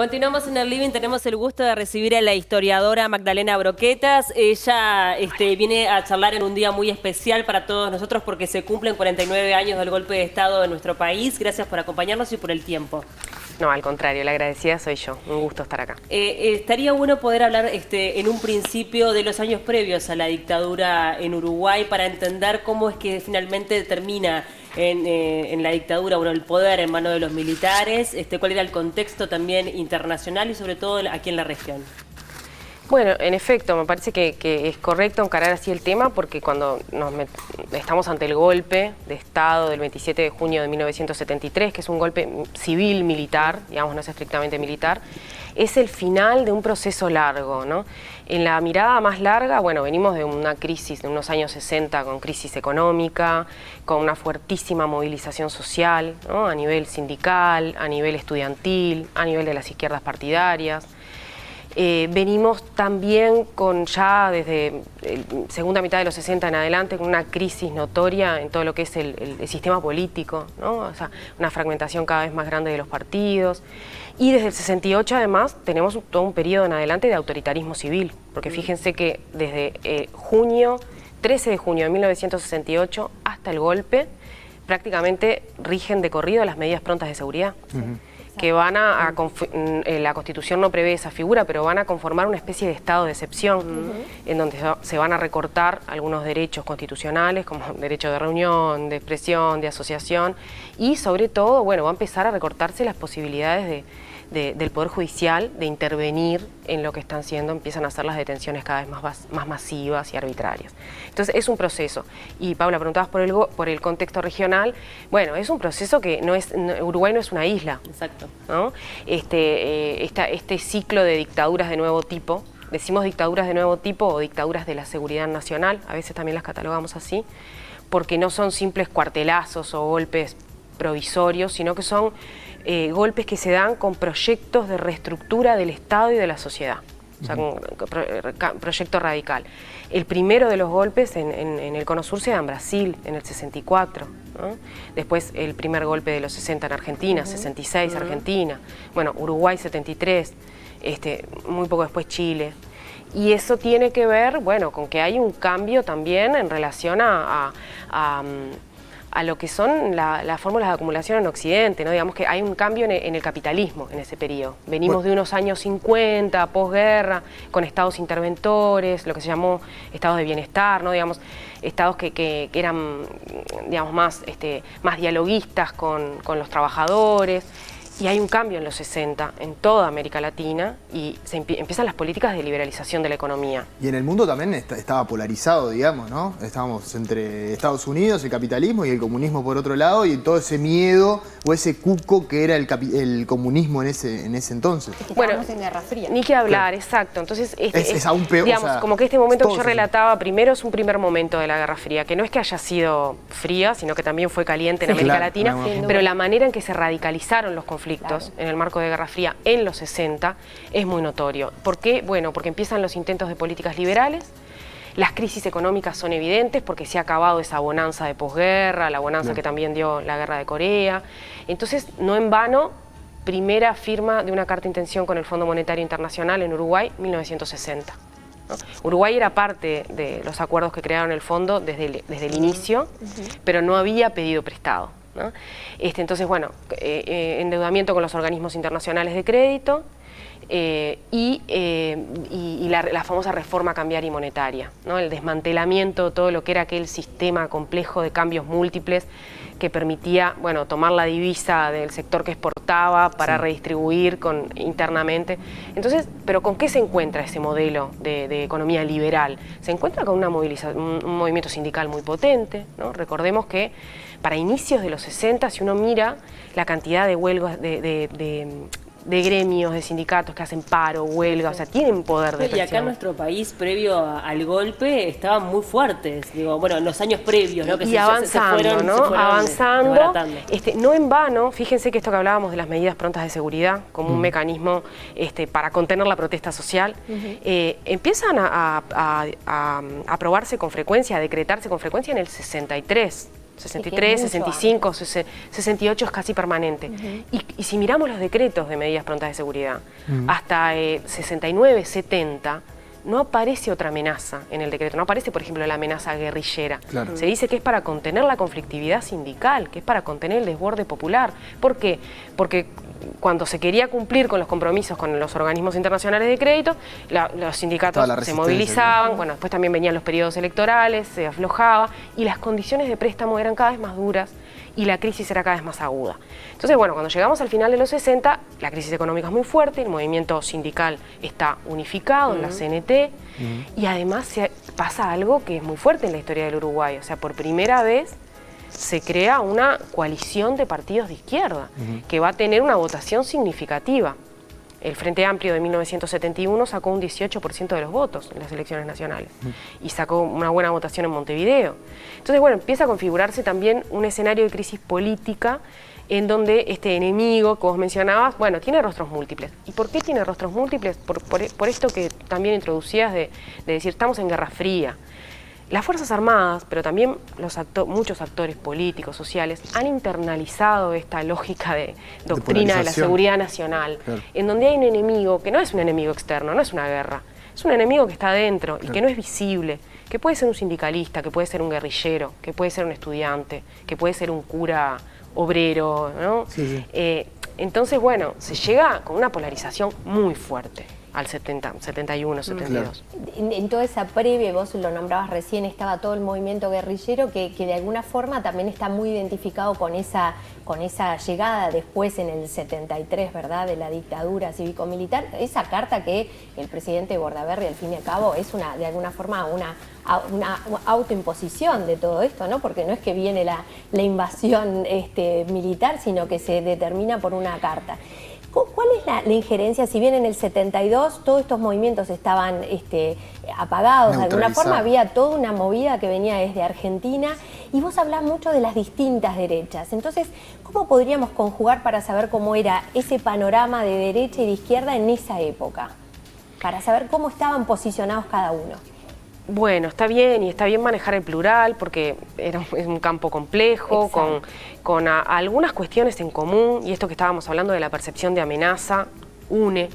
Continuamos en el living, tenemos el gusto de recibir a la historiadora Magdalena Broquetas. Ella viene a charlar en un día muy especial para todos nosotros porque se cumplen 49 años del golpe de Estado en nuestro país. Gracias por acompañarnos y por el tiempo. No, al contrario, la agradecida soy yo. Un gusto estar acá. Estaría bueno poder hablar en un principio de los años previos a la dictadura en Uruguay para entender cómo es que finalmente termina en la dictadura, bueno, el poder en manos de los militares, cuál era el contexto también internacional y sobre todo aquí en la región. Bueno, en efecto, me parece que es correcto encarar así el tema porque cuando estamos ante el golpe de Estado del 27 de junio de 1973, que es un golpe civil-militar, digamos, no es estrictamente militar, es el final de un proceso largo, ¿no? En la mirada más larga, bueno, venimos de una crisis de unos años 60 con crisis económica, con una fuertísima movilización social, ¿no? A nivel sindical, a nivel estudiantil, a nivel de las izquierdas partidarias. Venimos también con ya desde la segunda mitad de los 60 en adelante con una crisis notoria en todo lo que es el sistema político, ¿no? O sea, una fragmentación cada vez más grande de los partidos. Y desde el 68 además tenemos todo un periodo en adelante de autoritarismo civil, porque fíjense que desde 13 de junio de 1968 hasta el golpe prácticamente rigen de corrido las medidas prontas de seguridad. Que van la Constitución no prevé esa figura, pero van a conformar una especie de estado de excepción, en donde se van a recortar algunos derechos constitucionales, como derecho de reunión, de expresión, de asociación, y sobre todo, bueno, va a empezar a recortarse las posibilidades del Poder Judicial de intervenir en lo que empiezan a ser las detenciones cada vez más masivas y arbitrarias. Entonces es un proceso. Y Paula, preguntabas por el contexto regional. Bueno, es un proceso que Uruguay no es una isla. Exacto. ¿No? Este ciclo de dictaduras de nuevo tipo, decimos dictaduras de nuevo tipo o dictaduras de la seguridad nacional, a veces también las catalogamos así, porque no son simples cuartelazos o golpes provisorios, sino que son golpes que se dan con proyectos de reestructura del Estado y de la sociedad, o sea, con proyecto radical. El primero de los golpes en el Cono Sur se da en Brasil, en el 64, ¿no? Después el primer golpe de los 60 en Argentina, 66 Argentina, bueno, Uruguay 73, muy poco después Chile. Y eso tiene que ver, bueno, con que hay un cambio también en relación a lo que son las fórmulas de acumulación en Occidente, ¿no? Digamos que hay un cambio en el capitalismo en ese periodo. Venimos de unos años 50, posguerra, con estados interventores, lo que se llamó estados de bienestar, ¿no? Digamos, estados que eran, digamos, más dialoguistas con los trabajadores. Y hay un cambio en los 60 en toda América Latina y empiezan las políticas de liberalización de la economía. Y en el mundo también estaba polarizado, digamos, ¿no? Estábamos entre Estados Unidos, el capitalismo y el comunismo por otro lado, y todo ese miedo o ese cuco que era el comunismo en ese entonces. Bueno, en Guerra Fría. Ni que hablar, claro. Exacto. Entonces, es aún peor. Digamos, o sea, como que este momento que yo relataba primero es un primer momento de la Guerra Fría, que no es que haya sido fría, sino que también fue caliente en América Latina, pero la manera en que se radicalizaron los conflictos en el marco de Guerra Fría en los 60 es muy notorio. ¿Por qué? Bueno, porque empiezan los intentos de políticas liberales, las crisis económicas son evidentes porque se ha acabado esa bonanza de posguerra, la bonanza que también dio la Guerra de Corea. Entonces, no en vano, primera firma de una carta de intención con el Fondo Monetario Internacional en Uruguay, 1960. ¿No? Uruguay era parte de los acuerdos que crearon el fondo desde el inicio, pero no había pedido prestado, ¿no? Entonces, bueno, endeudamiento con los organismos internacionales de crédito y la famosa reforma cambiaria y monetaria, ¿no? El desmantelamiento de todo lo que era aquel sistema complejo de cambios múltiples que permitía, bueno, tomar la divisa del sector que exportaba para redistribuir internamente. Entonces, ¿pero con qué se encuentra ese modelo de economía liberal? Se encuentra con un movimiento sindical muy potente, ¿no? Recordemos que para inicios de los 60, si uno mira la cantidad de huelgas de gremios, de sindicatos que hacen paro, huelga, o sea, tienen poder de presión. Y acá en nuestro país, previo al golpe, estaban muy fuertes, digo, bueno, en los años previos, ¿no? Que y avanzando, ¿no? Avanzando, no en vano, fíjense que esto que hablábamos de las medidas prontas de seguridad, como un mecanismo para contener la protesta social, empiezan a aprobarse con frecuencia, a decretarse con frecuencia en el 63. 63, 65, 68 es casi permanente. Y si miramos los decretos de medidas prontas de seguridad, hasta 69, 70, no aparece otra amenaza en el decreto. No aparece, por ejemplo, la amenaza guerrillera. Claro. Se dice que es para contener la conflictividad sindical, que es para contener el desborde popular. ¿Por qué? Porque cuando se quería cumplir con los compromisos con los organismos internacionales de crédito, los sindicatos se movilizaban, bueno, después también venían los periodos electorales, se aflojaba y las condiciones de préstamo eran cada vez más duras y la crisis era cada vez más aguda. Entonces, bueno, cuando llegamos al final de los 60, la crisis económica es muy fuerte, el movimiento sindical está unificado en la CNT y además pasa algo que es muy fuerte en la historia del Uruguay, o sea, por primera vez se crea una coalición de partidos de izquierda que va a tener una votación significativa. El Frente Amplio de 1971 sacó un 18% de los votos en las elecciones nacionales y sacó una buena votación en Montevideo. Entonces, bueno, empieza a configurarse también un escenario de crisis política en donde este enemigo que vos mencionabas, bueno, tiene rostros múltiples. ¿Y por qué tiene rostros múltiples? Por esto que también introducías de decir, estamos en Guerra Fría. Las Fuerzas Armadas, pero también muchos actores políticos, sociales, han internalizado esta lógica de doctrina de la seguridad nacional, en donde hay un enemigo que no es un enemigo externo, no es una guerra, es un enemigo que está adentro y que no es visible, que puede ser un sindicalista, que puede ser un guerrillero, que puede ser un estudiante, que puede ser un cura obrero, ¿no? Entonces, bueno, se llega con una polarización muy fuerte al 70, 71, 72. En toda esa previa, vos lo nombrabas recién, estaba todo el movimiento guerrillero que de alguna forma también está muy identificado con esa llegada después en el 73, ¿verdad?, de la dictadura cívico-militar. Esa carta que el presidente Bordaberry, al fin y al cabo, es de alguna forma una autoimposición de todo esto, ¿no? Porque no es que viene la invasión militar, sino que se determina por una carta. ¿Cuál es la injerencia? Si bien en el 72 todos estos movimientos estaban apagados, de alguna forma había toda una movida que venía desde Argentina y vos hablás mucho de las distintas derechas. Entonces, ¿cómo podríamos conjugar para saber cómo era ese panorama de derecha y de izquierda en esa época? Para saber cómo estaban posicionados cada uno. Bueno, está bien, y está bien manejar el plural porque es un campo complejo, con algunas cuestiones en común, y esto que estábamos hablando de la percepción de amenaza une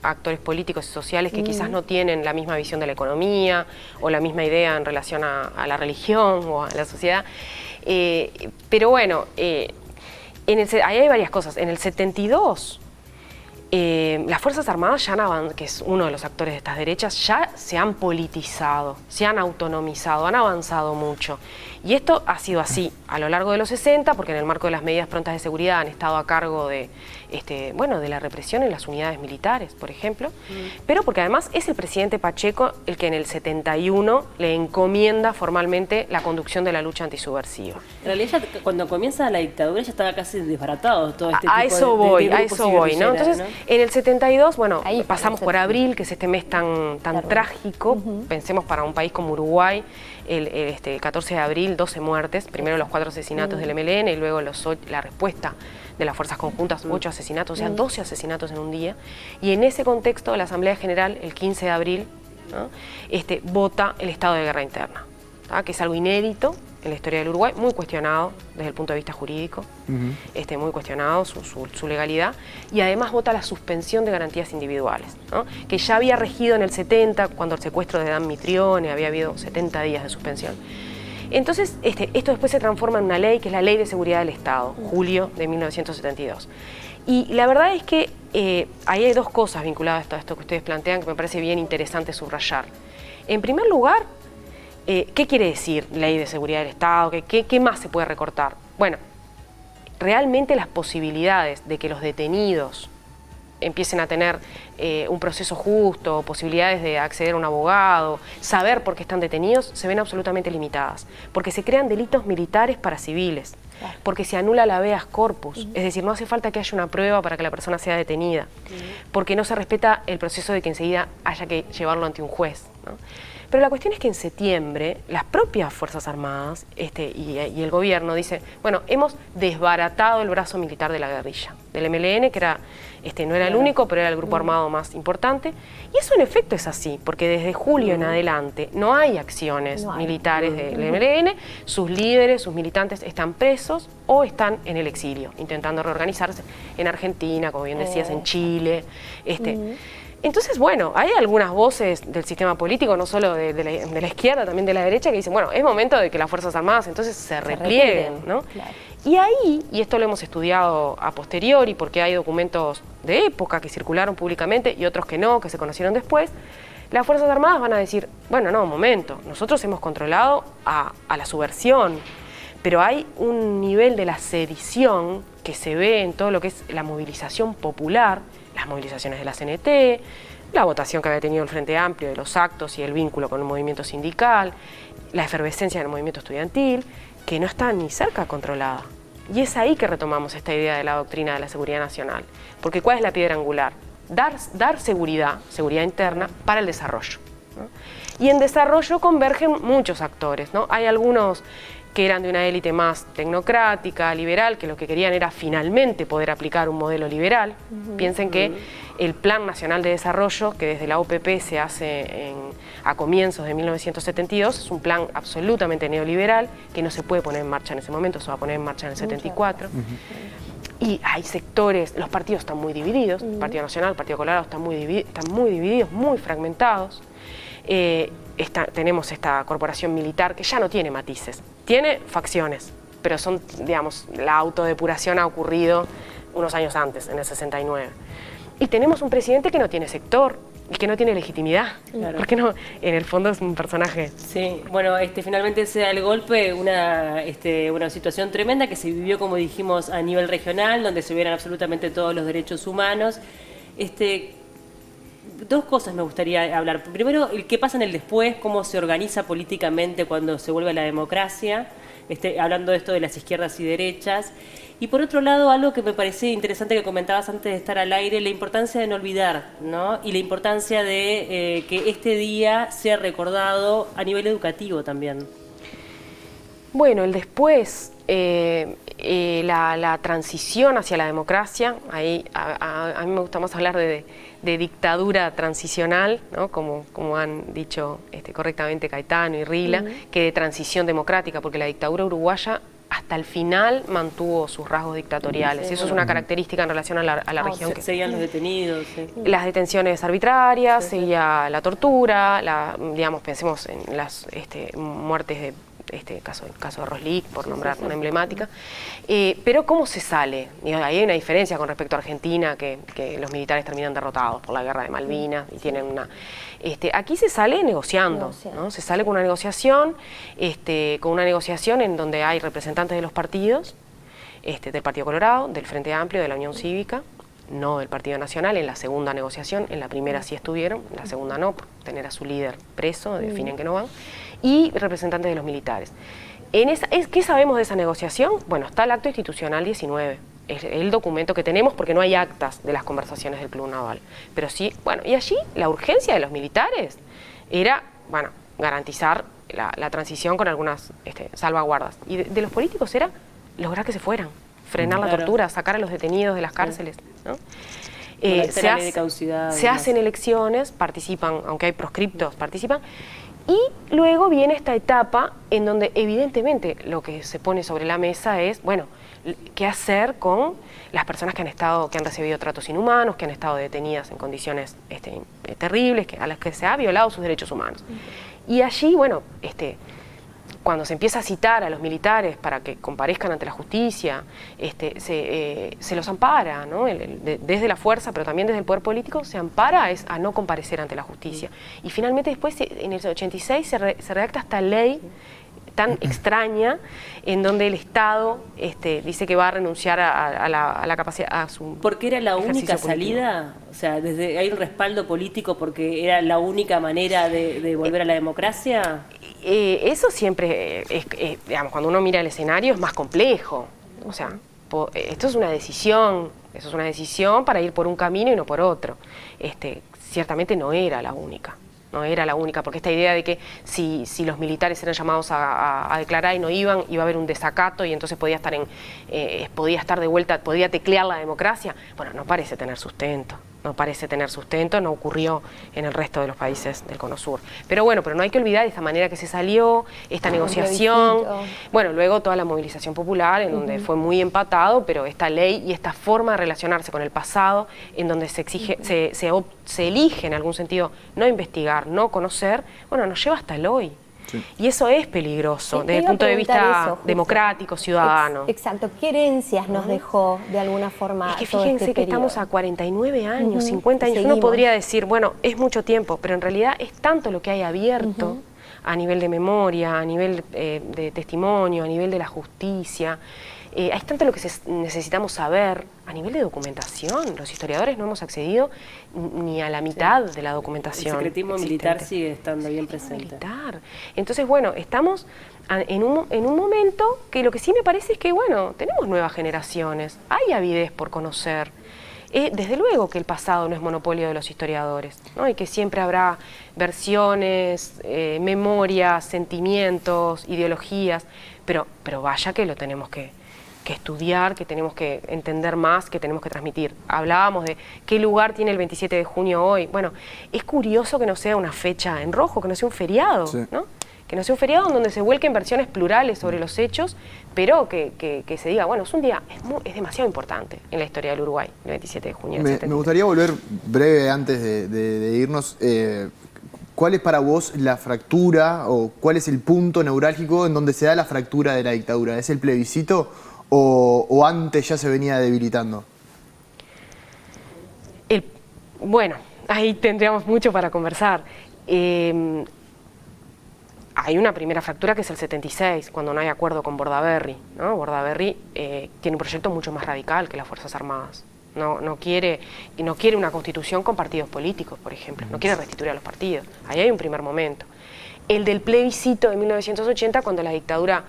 a actores políticos y sociales que quizás no tienen la misma visión de la economía o la misma idea en relación a la religión o a la sociedad. Pero bueno, ahí hay varias cosas. En el 72... las Fuerzas Armadas, que es uno de los actores de estas derechas, ya se han politizado, se han autonomizado, han avanzado mucho. Y esto ha sido así a lo largo de los 60, porque en el marco de las medidas prontas de seguridad han estado a cargo de la represión en las unidades militares, por ejemplo, pero porque además es el presidente Pacheco el que en el 71 le encomienda formalmente la conducción de la lucha antisubversiva. En realidad, cuando comienza la dictadura ya estaba casi desbaratado todo este a tipo eso de voy, grupos ¿no? Entonces, ¿no? en el 72, bueno, Ahí pasamos por abril, que es este mes tan trágico. Pensemos para un país como Uruguay, el 14 de abril, 12 muertes, primero los 4 asesinatos del MLN y luego la respuesta de las fuerzas conjuntas, 8 asesinatos, o sea, 12 asesinatos en un día. Y en ese contexto, la Asamblea General, el 15 de abril, ¿no?, vota el estado de guerra interna, ¿tá?, que es algo inédito en la historia del Uruguay, muy cuestionado desde el punto de vista jurídico, muy cuestionado su legalidad, y además vota la suspensión de garantías individuales, ¿no?, que ya había regido en el 70, cuando el secuestro de Dan Mitrione, había habido 70 días de suspensión. Entonces, esto después se transforma en una ley, que es la Ley de Seguridad del Estado, julio de 1972. Y la verdad es que ahí hay dos cosas vinculadas a esto que ustedes plantean que me parece bien interesante subrayar. En primer lugar, ¿qué quiere decir Ley de Seguridad del Estado? ¿Qué más se puede recortar? Bueno, realmente las posibilidades de que los detenidos empiecen a tener un proceso justo, posibilidades de acceder a un abogado, saber por qué están detenidos, se ven absolutamente limitadas, porque se crean delitos militares para civiles, porque se anula la habeas corpus, es decir, no hace falta que haya una prueba para que la persona sea detenida, porque no se respeta el proceso de que enseguida haya que llevarlo ante un juez, ¿no? Pero la cuestión es que en septiembre las propias Fuerzas Armadas y el gobierno dicen, bueno, hemos desbaratado el brazo militar de la guerrilla. del MLN, que era, no era el único, pero era el grupo armado más importante. Y eso en efecto es así, porque desde julio en adelante no hay acciones militares del MLN, sus líderes, sus militantes están presos o están en el exilio, intentando reorganizarse en Argentina, como bien decías, en Chile. Entonces, bueno, hay algunas voces del sistema político, no solo de la izquierda, también de la derecha, que dicen, bueno, es momento de que las Fuerzas Armadas entonces se replieguen, ¿no? Claro. Y ahí, y esto lo hemos estudiado a posteriori, porque hay documentos de época que circularon públicamente y otros que no, que se conocieron después, las Fuerzas Armadas van a decir, bueno, no, momento, nosotros hemos controlado a la subversión, pero hay un nivel de la sedición que se ve en todo lo que es la movilización popular, las movilizaciones de la CNT, la votación que había tenido el Frente Amplio de los actos y el vínculo con el movimiento sindical, la efervescencia del movimiento estudiantil, que no está ni cerca controlada. Y es ahí que retomamos esta idea de la doctrina de la seguridad nacional. Porque ¿cuál es la piedra angular? Dar seguridad interna para el desarrollo, ¿no? Y en desarrollo convergen muchos actores, ¿no? Hay algunos que eran de una élite más tecnocrática, liberal, que lo que querían era finalmente poder aplicar un modelo liberal. Piensen que el Plan Nacional de Desarrollo, que desde la OPP se hace a comienzos de 1972, es un plan absolutamente neoliberal, que no se puede poner en marcha en ese momento, se va a poner en marcha en el 74. Y hay sectores, los partidos están muy divididos, el Partido Nacional, el Partido Colorado están muy divididos, muy fragmentados. Tenemos esta corporación militar que ya no tiene matices, tiene facciones, pero son, digamos, la autodepuración ha ocurrido unos años antes, en el 69. Y tenemos un presidente que no tiene sector y que no tiene legitimidad, porque no, en el fondo es un personaje. Sí, bueno, finalmente se da el golpe, una situación tremenda que se vivió, como dijimos, a nivel regional, donde se vieron absolutamente todos los derechos humanos. Dos cosas me gustaría hablar. Primero, el qué pasa en el después, cómo se organiza políticamente cuando se vuelve a la democracia, hablando de esto de las izquierdas y derechas. Y por otro lado, algo que me parecía interesante que comentabas antes de estar al aire, la importancia de no olvidar, ¿no? Y la importancia de que este día sea recordado a nivel educativo también. Bueno, el después, la transición hacia la democracia, ahí a mí me gusta más hablar de dictadura transicional, ¿no? como han dicho correctamente Caetano y Rila, que de transición democrática, porque la dictadura uruguaya hasta el final mantuvo sus rasgos dictatoriales. Eso es una característica en relación a la región. Seguían los detenidos. Sí. Las detenciones arbitrarias, seguía la tortura, digamos, pensemos en las muertes de el caso de Roslik, por nombrar una emblemática. Pero ¿cómo se sale? Ahí hay una diferencia con respecto a Argentina, que los militares terminan derrotados por la guerra de Malvinas y tienen una... aquí se sale negociando, ¿no? Se sale con una negociación en donde hay representantes de los partidos, del Partido Colorado, del Frente Amplio, de la Unión Cívica, no del Partido Nacional, en la segunda negociación, en la primera sí estuvieron, en la segunda no, por tener a su líder preso, definen que no van, y representantes de los militares. ¿Qué sabemos de esa negociación? Bueno, está el acto institucional 19, es el documento que tenemos porque no hay actas de las conversaciones del Club Naval, pero sí, bueno, y allí la urgencia de los militares era, bueno, garantizar la transición con algunas salvaguardas, y de los políticos era lograr que se fueran, frenar la tortura, sacar a los detenidos de las cárceles, ¿no? Se hacen elecciones, participan, aunque hay proscriptos, participan, y luego viene esta etapa en donde evidentemente lo que se pone sobre la mesa es, bueno, qué hacer con las personas que han recibido tratos inhumanos, que han estado detenidas en condiciones terribles, a las que se ha violado sus derechos humanos. Y allí, bueno, cuando se empieza a citar a los militares para que comparezcan ante la justicia, se los ampara, ¿no? Desde la fuerza, pero también desde el poder político, se ampara a no comparecer ante la justicia. Y finalmente después, en el 86, se redacta esta ley tan extraña, en donde el Estado dice que va a renunciar a la capacidad, a su... ¿Porque era la única salida? O sea, hay un respaldo político porque era la única manera de volver a la democracia. Eso siempre, digamos, cuando uno mira el escenario es más complejo. O sea, esto es una decisión, eso es una decisión para ir por un camino y no por otro. Ciertamente no era la única. no era la única, porque esta idea de que si los militares eran llamados a declarar y no iban, iba a haber un desacato y entonces podía estar de vuelta, podía teclear la democracia, bueno, no parece tener sustento. No parece tener sustento, no ocurrió en el resto de los países del Cono Sur. Pero bueno, pero no hay que olvidar esta manera que se salió, esta negociación, bueno, luego toda la movilización popular, en donde fue muy empatado, pero esta ley y esta forma de relacionarse con el pasado, en donde se exige, se elige en algún sentido no investigar, no conocer, bueno, nos lleva hasta el hoy. Sí. Y eso es peligroso desde el punto de vista democrático, ciudadano. Exacto. ¿Qué herencias nos dejó de alguna forma? Es que fíjense que estamos a 49 años, 50 años. Uno podría decir, bueno, es mucho tiempo, pero en realidad es tanto lo que hay abierto a nivel de memoria, a nivel de testimonio, a nivel de la justicia. Hay tanto lo que necesitamos saber a nivel de documentación. Los historiadores no hemos accedido ni a la mitad de la documentación. El secretismo militar sigue estando bien presente. Entonces, bueno, estamos en un momento que lo que sí me parece es que, bueno, tenemos nuevas generaciones, hay avidez por conocer. Desde luego que el pasado no es monopolio de los historiadores, ¿no? Y que siempre habrá versiones, memorias, sentimientos, ideologías, pero vaya que lo tenemos que estudiar, que tenemos que entender más, que tenemos que transmitir. Hablábamos de qué lugar tiene el 27 de junio hoy. Bueno, es curioso que no sea una fecha en rojo, que no sea un feriado, ¿no? Que no sea un feriado en donde se vuelquen versiones plurales sobre los hechos, pero que se diga, bueno, es un día, es demasiado importante en la historia del Uruguay, el 27 de junio del 73. Me gustaría volver breve antes de irnos. ¿Cuál es para vos la fractura o cuál es el punto neurálgico en donde se da la fractura de la dictadura? ¿Es el plebiscito o antes ya se venía debilitando? Bueno, ahí tendríamos mucho para conversar. Hay una primera fractura que es el 76, cuando no hay acuerdo con Bordaberry, ¿no? Bordaberry tiene un proyecto mucho más radical que las Fuerzas Armadas. No quiere una constitución con partidos políticos, por ejemplo. No quiere restituir a los partidos. Ahí hay un primer momento. El del plebiscito de 1980, cuando la dictadura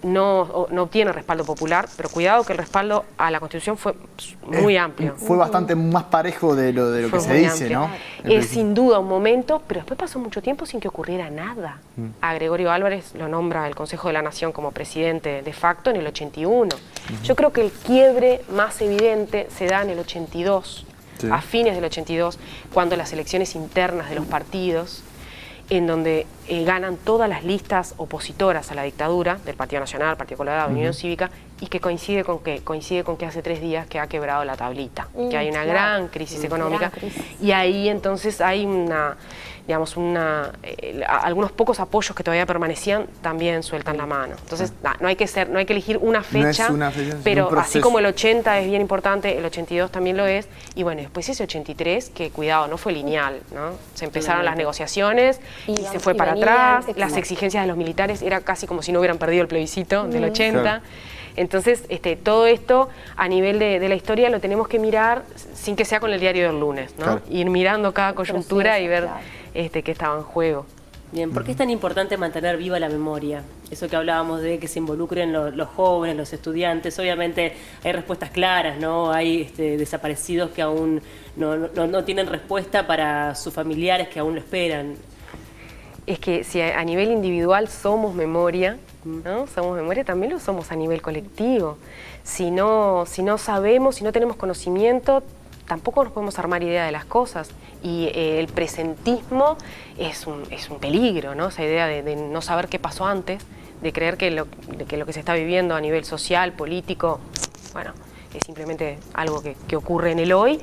no obtiene respaldo popular, pero cuidado que el respaldo a la Constitución fue muy amplio. Fue bastante más parejo de lo que se dice, amplio, ¿no? Es sin duda un momento, pero después pasó mucho tiempo sin que ocurriera nada. A Gregorio Álvarez lo nombra el Consejo de la Nación como presidente de facto en el 81. Yo creo que el quiebre más evidente se da en el 82, a fines del 82, cuando las elecciones internas de los partidos, en donde ganan todas las listas opositoras a la dictadura, del Partido Nacional, Partido Colorado, Unión Cívica, y que coincide con que hace 3 días que ha quebrado la tablita, que hay una gran crisis económica, y ahí entonces hay algunos pocos apoyos que todavía permanecían también sueltan la mano. Entonces no hay que elegir una fecha, pero así como el 80 es bien importante, el 82 también lo es, y bueno, después ese 83, que cuidado, no fue lineal, ¿no? Se empezaron las negociaciones y se fue para atrás, las exigencias de los militares era casi como si no hubieran perdido el plebiscito del 80. Claro. Entonces, todo esto a nivel de la historia lo tenemos que mirar sin que sea con el diario del lunes, ¿no? Claro. Ir mirando cada coyuntura y ver qué estaba en juego. Bien, ¿por qué es tan importante mantener viva la memoria? Eso que hablábamos de que se involucren los jóvenes, los estudiantes, obviamente hay respuestas claras, ¿no? Hay desaparecidos que aún no tienen respuesta para sus familiares que aún lo esperan. Es que si a nivel individual somos memoria, ¿no? Somos memoria, también lo somos a nivel colectivo. Si no sabemos, si no tenemos conocimiento, tampoco nos podemos armar idea de las cosas. Y el presentismo es un peligro, ¿no? Esa idea de no saber qué pasó antes, de creer que lo que se está viviendo a nivel social, político, bueno, es simplemente algo que ocurre en el hoy,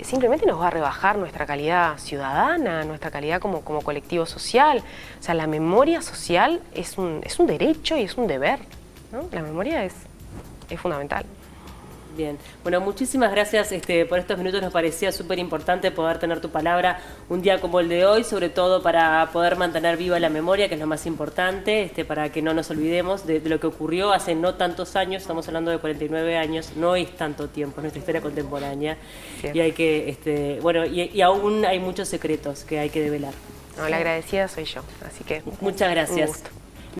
simplemente nos va a rebajar nuestra calidad ciudadana, nuestra calidad como colectivo social. O sea, la memoria social es un derecho y es un deber, ¿no? La memoria es fundamental. Bien, bueno, muchísimas gracias por estos minutos. Nos parecía súper importante poder tener tu palabra un día como el de hoy, sobre todo para poder mantener viva la memoria, que es lo más importante, para que no nos olvidemos de lo que ocurrió hace no tantos años. Estamos hablando de 49 años, no es tanto tiempo, es nuestra historia contemporánea. Sí. Y hay que, y aún hay muchos secretos que hay que develar. No, la agradecida soy yo, así que muchas gracias. Un gusto.